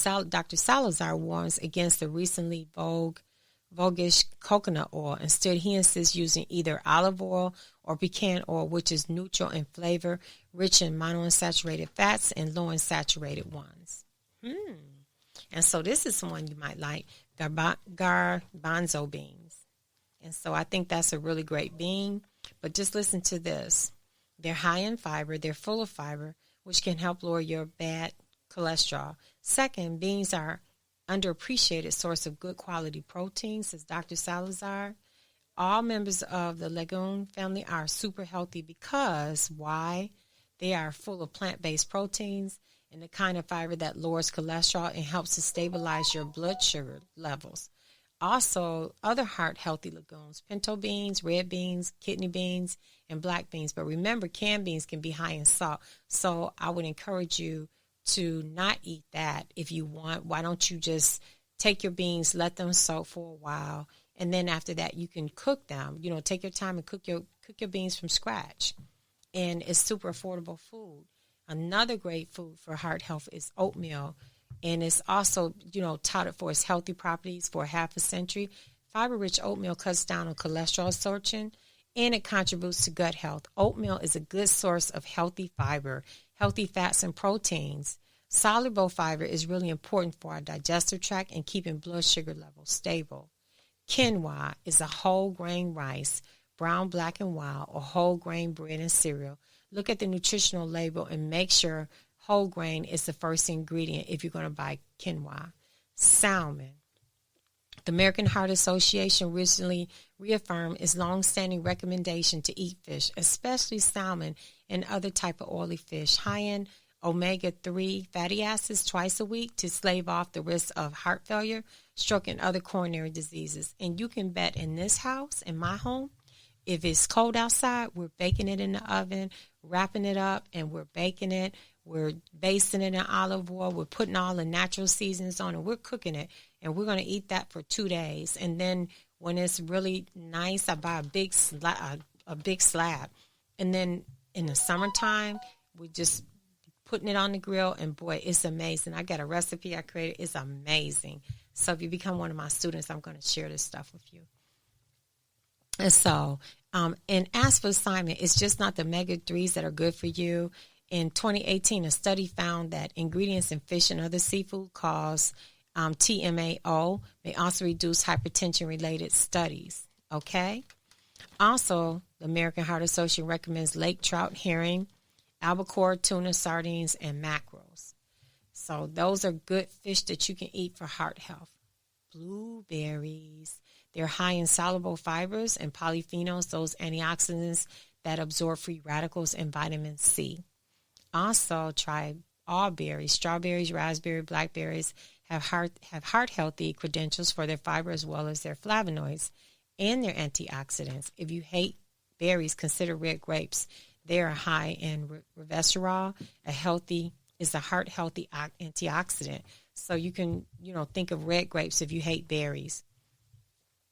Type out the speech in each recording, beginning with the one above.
Dr. Salazar warns against the recently voguish coconut oil. Instead, he insists using either olive oil or pecan oil, which is neutral in flavor, rich in monounsaturated fats and low in saturated ones. And so this is one you might like, garbanzo beans. And so I think that's a really great bean. But just listen to this. They're high in fiber. They're full of fiber, which can help lower your bad cholesterol. Second, beans are underappreciated source of good quality protein, says Dr. Salazar. All members of the legume family are super healthy because, why? They are full of plant-based proteins and the kind of fiber that lowers cholesterol and helps to stabilize your blood sugar levels. Also, other heart-healthy legumes, pinto beans, red beans, kidney beans, and black beans. But remember, canned beans can be high in salt. So I would encourage you to not eat that if you want. Why don't you just take your beans, let them soak for a while, and then after that you can cook them. You know, take your time and cook your beans from scratch. And it's super affordable food. Another great food for heart health is oatmeal. And it's also, touted for its healthy properties for half a century. Fiber-rich oatmeal cuts down on cholesterol absorption, and it contributes to gut health. Oatmeal is a good source of healthy fiber, healthy fats, and proteins. Soluble fiber is really important for our digestive tract and keeping blood sugar levels stable. Quinoa is a whole grain rice, brown, black, and wild, or whole grain bread and cereal. Look at the nutritional label and make sure whole grain is the first ingredient if you're going to buy quinoa. Salmon. The American Heart Association recently reaffirmed its long-standing recommendation to eat fish, especially salmon and other type of oily fish, high in omega-3 fatty acids twice a week to stave off the risk of heart failure, stroke, and other coronary diseases. And you can bet in this house, in my home, if it's cold outside, we're baking it in the oven, wrapping it up, and we're baking it. We're basting it in olive oil. We're putting all the natural seasonings on it. We're cooking it, and we're going to eat that for 2 days. And then when it's really nice, I buy a big slab. And then in the summertime, we just putting it on the grill, and boy, it's amazing. I got a recipe I created. It's amazing. So if you become one of my students, I'm going to share this stuff with you. And so, and as for Simon, it's just not the omega-3s that are good for you. In 2018, a study found that ingredients in fish and other seafood cause TMAO may also reduce hypertension-related studies. Okay? Also, the American Heart Association recommends lake trout, herring, albacore, tuna, sardines, and mackerels. So those are good fish that you can eat for heart health. Blueberries. They're high in soluble fibers and polyphenols, those antioxidants that absorb free radicals and vitamin C. Also, try all berries. Strawberries, raspberries, blackberries have heart healthy credentials for their fiber as well as their flavonoids and their antioxidants. If you hate berries, consider red grapes. They are high in resveratrol. Is a heart healthy antioxidant. So you can, think of red grapes if you hate berries.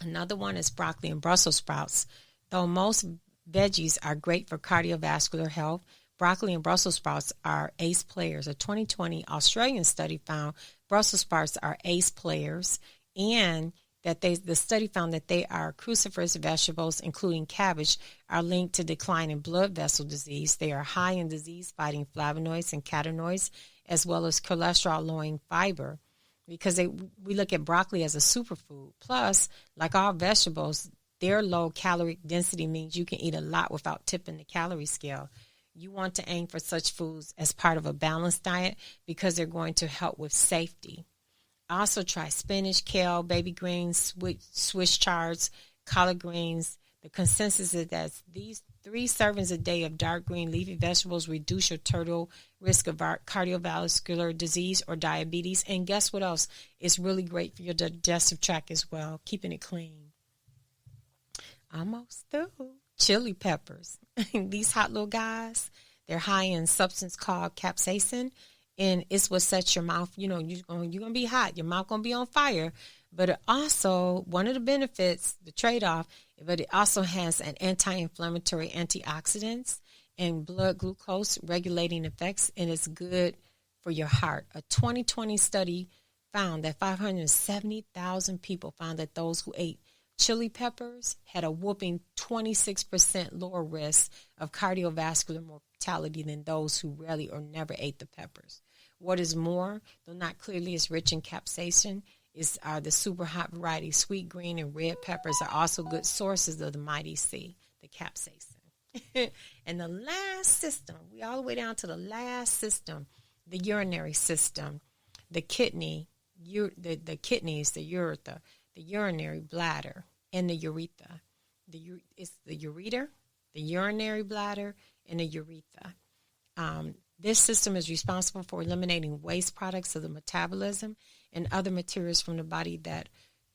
Another one is broccoli and Brussels sprouts. Though most veggies are great for cardiovascular health, broccoli and Brussels sprouts are ace players. A 2020 Australian study found Brussels sprouts are ace players, and that the study found that they are cruciferous vegetables, including cabbage, are linked to decline in blood vessel disease. They are high in disease-fighting flavonoids and carotenoids, as well as cholesterol-lowering fiber, because we look at broccoli as a superfood. Plus, like all vegetables, their low caloric density means you can eat a lot without tipping the calorie scale. You want to aim for such foods as part of a balanced diet because they're going to help with safety. Also try spinach, kale, baby greens, Swiss chards, collard greens. The consensus is that these 3 servings a day of dark green leafy vegetables reduce your total risk of cardiovascular disease or diabetes. And guess what else? It's really great for your digestive tract as well, keeping it clean. Almost through. Chili peppers. These hot little guys, they're high in substance called capsaicin. And it's what sets your mouth, you're going to be hot. Your mouth going to be on fire. But it also, one of the benefits, the trade-off, but it also has an anti-inflammatory antioxidants and blood glucose regulating effects. And it's good for your heart. A 2020 study found that 570,000 people found that those who ate chili peppers had a whopping 26% lower risk of cardiovascular mortality than those who rarely or never ate the peppers. What is more, though not clearly as rich in capsaicin, are the super hot variety sweet green and red peppers are also good sources of the mighty C, the capsaicin. And the last system, we all the way down to the last system, the urinary system, the kidney, the kidneys, the urethra, the urinary bladder, and the urethra. It's the ureter, the urinary bladder, and the urethra. This system is responsible for eliminating waste products of the metabolism and other materials from the body that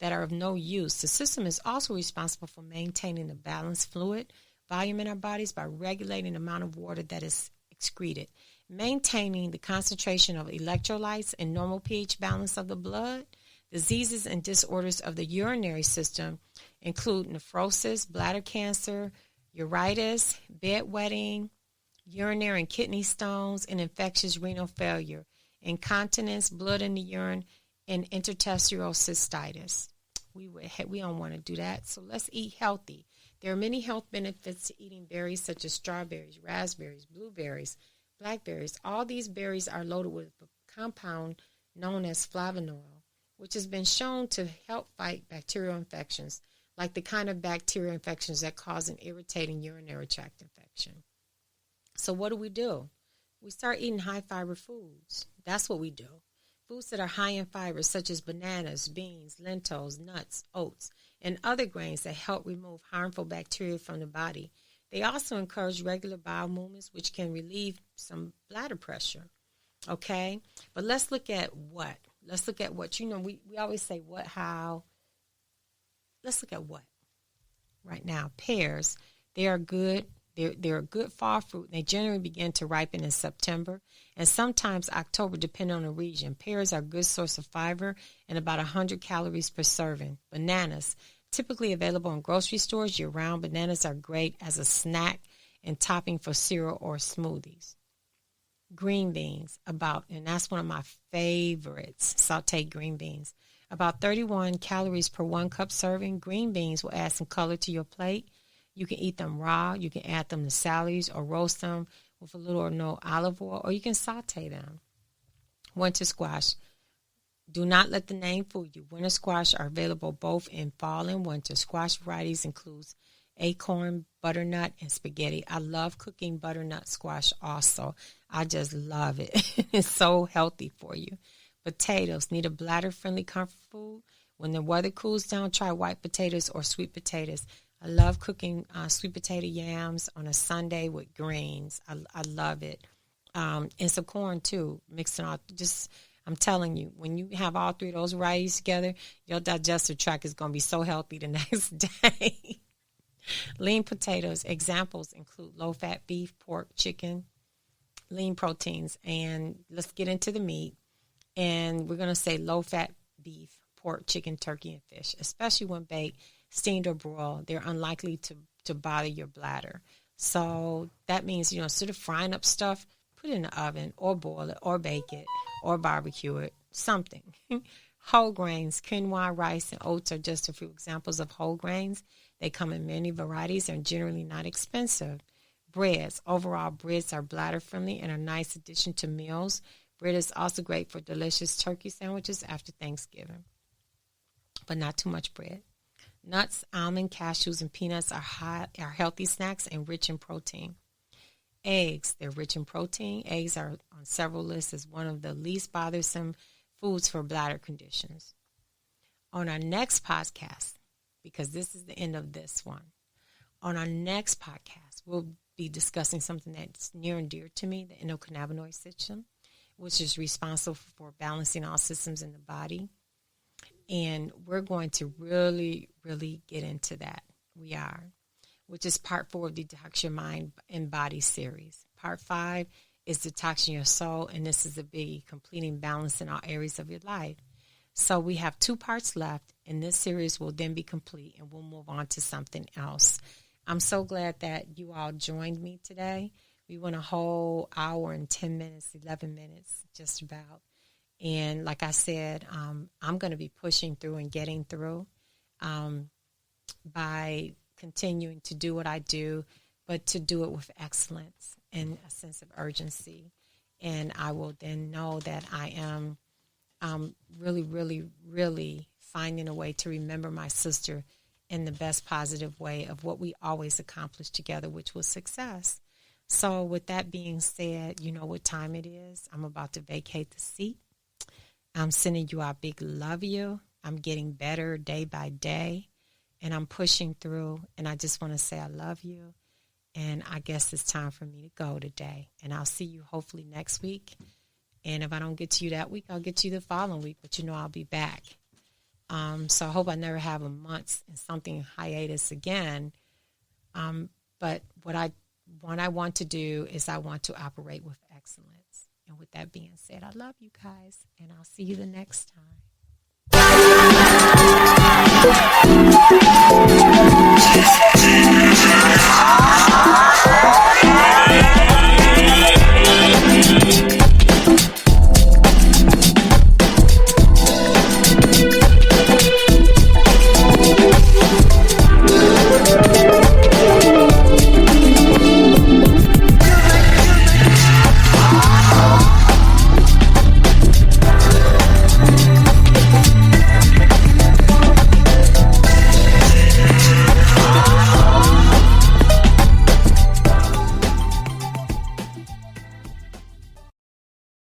are of no use. The system is also responsible for maintaining the balanced fluid volume in our bodies by regulating the amount of water that is excreted, maintaining the concentration of electrolytes and normal pH balance of the blood. Diseases and disorders of the urinary system include nephrosis, bladder cancer, uritis, bedwetting, urinary and kidney stones, and infectious renal failure, incontinence, blood in the urine, and interstitial cystitis. We don't want to do that, so let's eat healthy. There are many health benefits to eating berries such as strawberries, raspberries, blueberries, blackberries. All these berries are loaded with a compound known as flavonoid, which has been shown to help fight bacterial infections, like the kind of bacterial infections that cause an irritating urinary tract infection. So what do? We start eating high-fiber foods. That's what we do. Foods that are high in fiber, such as bananas, beans, lentils, nuts, oats, and other grains that help remove harmful bacteria from the body. They also encourage regular bowel movements, which can relieve some bladder pressure. Okay? But let's look at what? Let's look at what. We always say what, how. Let's look at what right now. Pears, they are good. They're a good fall fruit. They generally begin to ripen in September and sometimes October, depending on the region. Pears are a good source of fiber and about 100 calories per serving. Bananas, typically available in grocery stores year-round. Bananas are great as a snack and topping for cereal or smoothies. Green beans, and that's one of my favorites, sauteed green beans. About 31 calories per 1 cup serving. Green beans will add some color to your plate. You can eat them raw. You can add them to salads or roast them with a little or no olive oil, or you can saute them. Winter squash. Do not let the name fool you. Winter squash are available both in fall and winter. Squash varieties includes acorn, butternut, and spaghetti. I love cooking butternut squash also. I just love it. It's so healthy for you. Potatoes. Need a bladder-friendly comfort food? When the weather cools down, try white potatoes or sweet potatoes. I love cooking sweet potato yams on a Sunday with greens. I love it. And some corn, too. Mixing all, I'm telling you, when you have all three of those varieties together, your digestive tract is going to be so healthy the next day. Lean potatoes. Examples include low-fat beef, pork, chicken, lean proteins. And let's get into the meat. And we're going to say low-fat beef, pork, chicken, turkey, and fish, especially when baked, steamed or broiled. They're unlikely to bother your bladder. So that means, instead of frying up stuff, put it in the oven or boil it or bake it or barbecue it, something. Whole grains, quinoa, rice, and oats are just a few examples of whole grains. They come in many varieties and generally not expensive. Breads. Overall, breads are bladder friendly and a nice addition to meals. Bread is also great for delicious turkey sandwiches after Thanksgiving, but not too much bread. Nuts, almond, cashews, and peanuts are healthy snacks and rich in protein. Eggs, they're rich in protein. Eggs are on several lists as one of the least bothersome foods for bladder conditions. On our next podcast, because this is the end of this one, on our next podcast, we'll be discussing something that's near and dear to me, the endocannabinoid system, which is responsible for balancing all systems in the body. And we're going to really, really get into that. We are, which is part 4 of the Detox Your Mind and Body series. Part 5 is Detoxing Your Soul, and this is a big completing balance in all areas of your life. So we have 2 parts left, and this series will then be complete, and we'll move on to something else. I'm so glad that you all joined me today We went a whole hour and 10 minutes, 11 minutes, just about. And like I said, I'm going to be pushing through and getting through by continuing to do what I do, but to do it with excellence and a sense of urgency. And I will then know that I am really, really, really finding a way to remember my sister in the best positive way of what we always accomplished together, which was success. So with that being said, you know what time it is. I'm about to vacate the seat. I'm sending you a big love you. I'm getting better day by day, and I'm pushing through, and I just want to say I love you, and I guess it's time for me to go today, and I'll see you hopefully next week, and if I don't get to you that week, I'll get to you the following week, but you know I'll be back. So I hope I never have a month and something hiatus again, but what I want to do is I want to operate with excellence. And with that being said, I love you guys, and I'll see you the next time.